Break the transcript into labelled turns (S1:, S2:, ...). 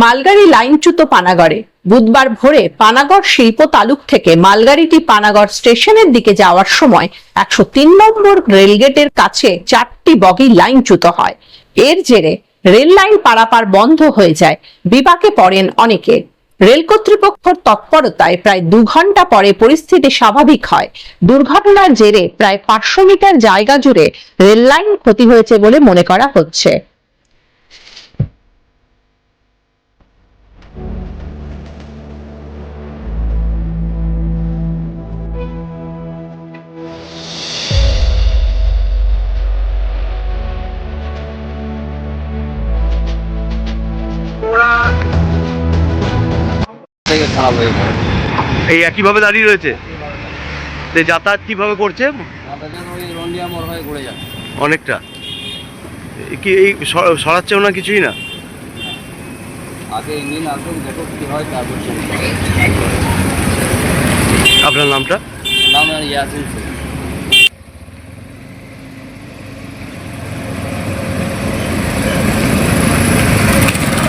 S1: মালগাড়ি লাইনচ্যুত পানাগড়ে। বুধবার ভোরে পানাগড় শিল্প তালুক থেকে মালগাড়িটি পানাগড় স্টেশনের দিকে যাওয়ার সময় 103 নম্বর রেলগেটের কাছে 4টি বগি লাইনচ্যুত হয়। এর জেরে রেল লাইন পারাপার বন্ধ হয়ে যায়। বিপাকে পড়েন অনেকে। রেল কর্তৃপক্ষের তৎপরতায় প্রায় 2 ঘন্টা পরে পরিস্থিতি স্বাভাবিক হয়। দুর্ঘটনার জেরে প্রায় 500 মিটার জায়গা জুড়ে রেল লাইন ক্ষতি হয়েছে বলে মনে করা হচ্ছে।
S2: থেকে খারাপ হয়ে পড়ে।
S3: এই একইভাবে দাঁড়িয়ে রয়েছে। তো যাতায়াত কিভাবে করছে?
S2: যাতায়াত ওই রন্ডিয়া মোড় হয়ে ঘুরে যাচ্ছে।
S3: অনেকটা কি এই সরাচ্ছেও না কিছুই না?
S2: আগে ইঞ্জিন আসুক, দেখো কি হয়, তারপর
S3: আপনার নামটা?
S2: নাম ইয়াসিন শেখ।